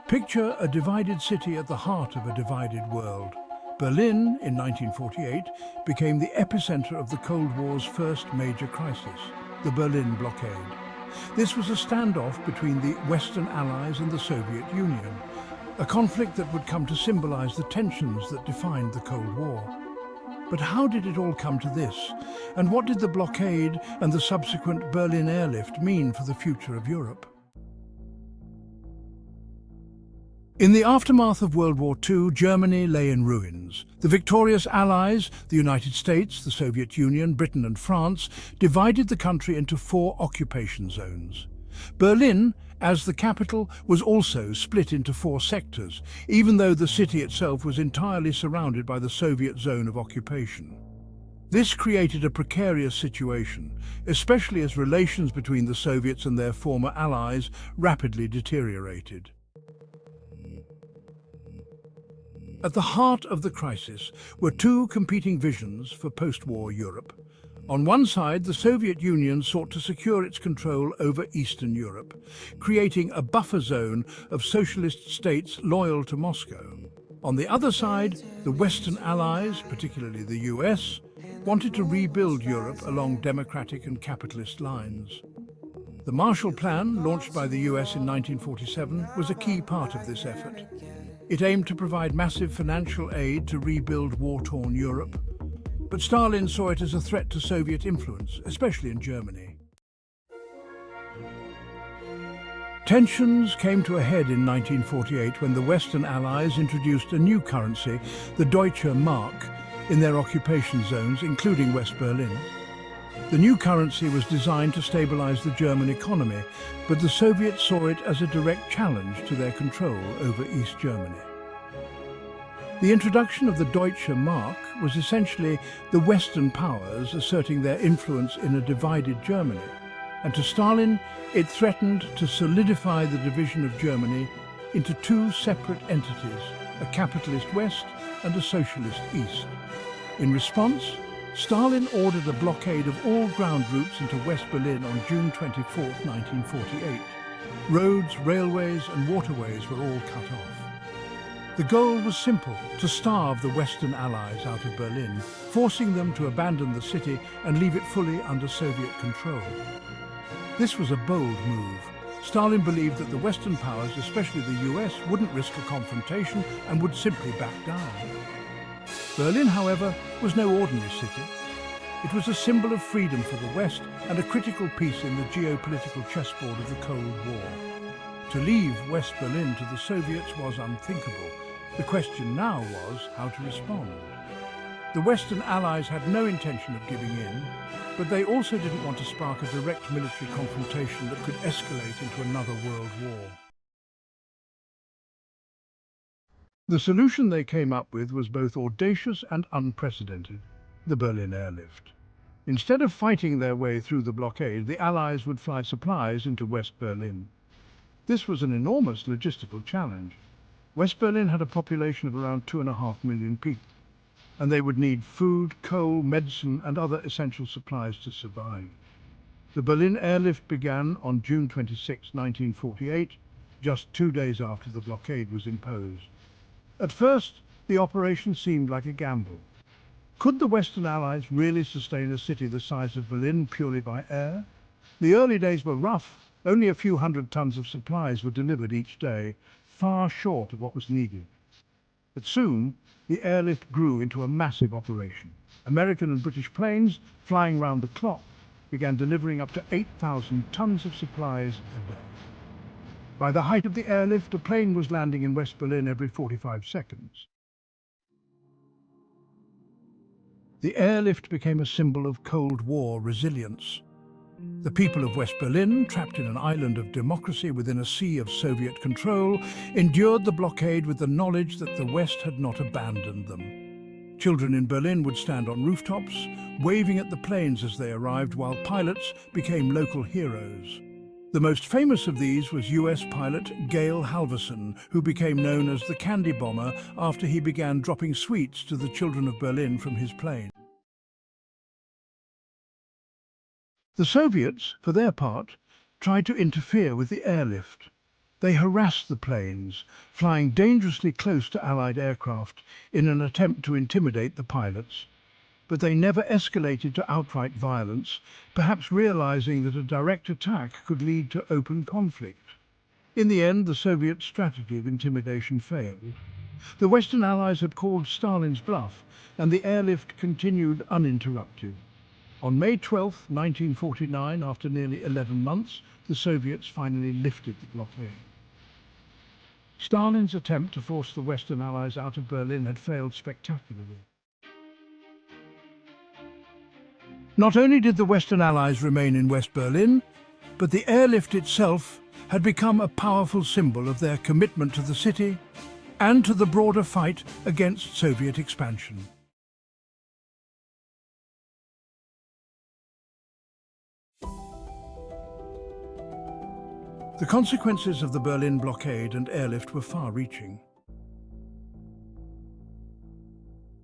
Picture a divided city at the heart of a divided world. Berlin, in 1948, became the epicenter of the Cold War's first major crisis, the Berlin Blockade. This was a standoff between the Western Allies and the Soviet Union, a conflict that would come to symbolize the tensions that defined the Cold War. But how did it all come to this? And what did the blockade and the subsequent Berlin Airlift mean for the future of Europe? In the aftermath of World War II, Germany lay in ruins. The victorious Allies, the United States, the Soviet Union, Britain and France, divided the country into 4 occupation zones. Berlin, as the capital, was also split into 4 sectors, even though the city itself was entirely surrounded by the Soviet zone of occupation. This created a precarious situation, especially as relations between the Soviets and their former allies rapidly deteriorated. At the heart of the crisis were 2 competing visions for post-war Europe. On one side, the Soviet Union sought to secure its control over Eastern Europe, creating a buffer zone of socialist states loyal to Moscow. On the other side, the Western Allies, particularly the US, wanted to rebuild Europe along democratic and capitalist lines. The Marshall Plan, launched by the US in 1947, was a key part of this effort. It aimed to provide massive financial aid to rebuild war-torn Europe, but Stalin saw it as a threat to Soviet influence, especially in Germany. Tensions came to a head in 1948 when the Western Allies introduced a new currency, the Deutsche Mark, in their occupation zones, including West Berlin. The new currency was designed to stabilize the German economy, but the Soviets saw it as a direct challenge to their control over East Germany. The introduction of the Deutsche Mark was essentially the Western powers asserting their influence in a divided Germany, and to Stalin, it threatened to solidify the division of Germany into 2 separate entities, a capitalist West and a socialist East. In response, Stalin ordered a blockade of all ground routes into West Berlin on June 24, 1948. Roads, railways and waterways were all cut off. The goal was simple: to starve the Western Allies out of Berlin, forcing them to abandon the city and leave it fully under Soviet control. This was a bold move. Stalin believed that the Western powers, especially the US, wouldn't risk a confrontation and would simply back down. Berlin, however, was no ordinary city. It was a symbol of freedom for the West and a critical piece in the geopolitical chessboard of the Cold War. To leave West Berlin to the Soviets was unthinkable. The question now was how to respond. The Western Allies had no intention of giving in, but they also didn't want to spark a direct military confrontation that could escalate into another world war. The solution they came up with was both audacious and unprecedented: the Berlin Airlift. Instead of fighting their way through the blockade, the Allies would fly supplies into West Berlin. This was an enormous logistical challenge. West Berlin had a population of around 2.5 million people, and they would need food, coal, medicine and other essential supplies to survive. The Berlin Airlift began on June 26, 1948, just 2 days after the blockade was imposed. At first, the operation seemed like a gamble. Could the Western Allies really sustain a city the size of Berlin purely by air? The early days were rough. Only a few hundred tons of supplies were delivered each day, far short of what was needed. But soon, the airlift grew into a massive operation. American and British planes, flying round the clock, began delivering up to 8,000 tons of supplies a day. By the height of the airlift, a plane was landing in West Berlin every 45 seconds. The airlift became a symbol of Cold War resilience. The people of West Berlin, trapped in an island of democracy within a sea of Soviet control, endured the blockade with the knowledge that the West had not abandoned them. Children in Berlin would stand on rooftops, waving at the planes as they arrived, while pilots became local heroes. The most famous of these was US pilot Gail Halvorsen, who became known as the Candy Bomber after he began dropping sweets to the children of Berlin from his plane. The Soviets, for their part, tried to interfere with the airlift. They harassed the planes, flying dangerously close to Allied aircraft in an attempt to intimidate the pilots. But they never escalated to outright violence, perhaps realizing that a direct attack could lead to open conflict. In the end, the Soviet strategy of intimidation failed. The Western Allies had called Stalin's bluff, and the airlift continued uninterrupted. On May 12, 1949, after nearly 11 months, the Soviets finally lifted the blockade. Stalin's attempt to force the Western Allies out of Berlin had failed spectacularly. Not only did the Western Allies remain in West Berlin, but the airlift itself had become a powerful symbol of their commitment to the city and to the broader fight against Soviet expansion. The consequences of the Berlin blockade and airlift were far-reaching.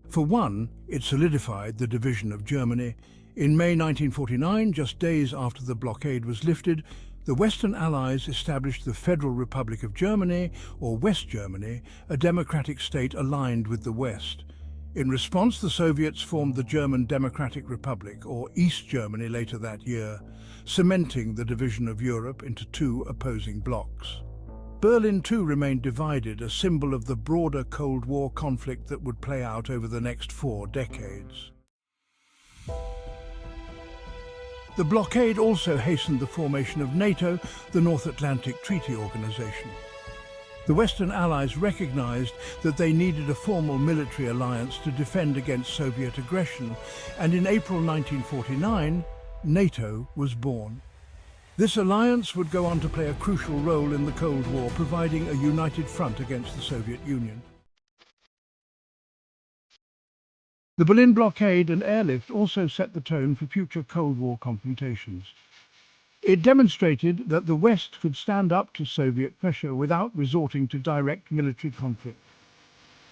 For one, it solidified the division of Germany. In May 1949, just days after the blockade was lifted, the Western Allies established the Federal Republic of Germany, or West Germany, a democratic state aligned with the West. In response, the Soviets formed the German Democratic Republic, or East Germany, later that year, cementing the division of Europe into two opposing blocs. Berlin too remained divided, a symbol of the broader Cold War conflict that would play out over the next 4 decades. The blockade also hastened the formation of NATO, the North Atlantic Treaty Organization. The Western Allies recognized that they needed a formal military alliance to defend against Soviet aggression, and in April 1949, NATO was born. This alliance would go on to play a crucial role in the Cold War, providing a united front against the Soviet Union. The Berlin blockade and airlift also set the tone for future Cold War confrontations. It demonstrated that the West could stand up to Soviet pressure without resorting to direct military conflict.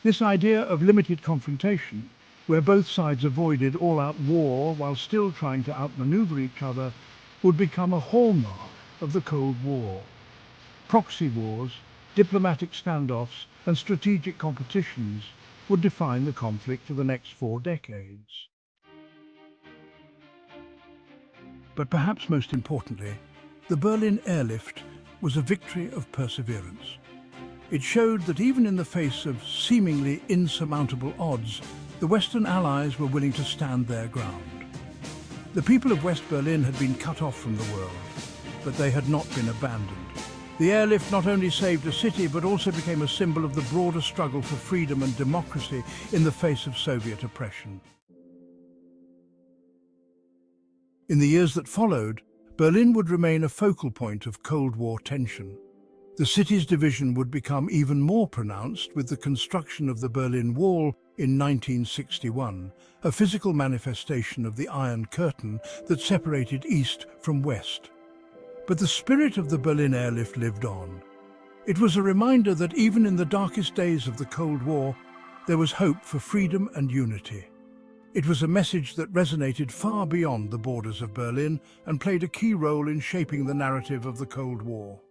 This idea of limited confrontation, where both sides avoided all-out war while still trying to outmaneuver each other, would become a hallmark of the Cold War. Proxy wars, diplomatic standoffs, and strategic competitions would define the conflict for the next 4 decades. But perhaps most importantly, the Berlin airlift was a victory of perseverance. It showed that even in the face of seemingly insurmountable odds, the Western Allies were willing to stand their ground. The people of West Berlin had been cut off from the world, but they had not been abandoned. The airlift not only saved a city, but also became a symbol of the broader struggle for freedom and democracy in the face of Soviet oppression. In the years that followed, Berlin would remain a focal point of Cold War tension. The city's division would become even more pronounced with the construction of the Berlin Wall in 1961, a physical manifestation of the Iron Curtain that separated East from West. But the spirit of the Berlin airlift lived on. It was a reminder that even in the darkest days of the Cold War, there was hope for freedom and unity. It was a message that resonated far beyond the borders of Berlin and played a key role in shaping the narrative of the Cold War.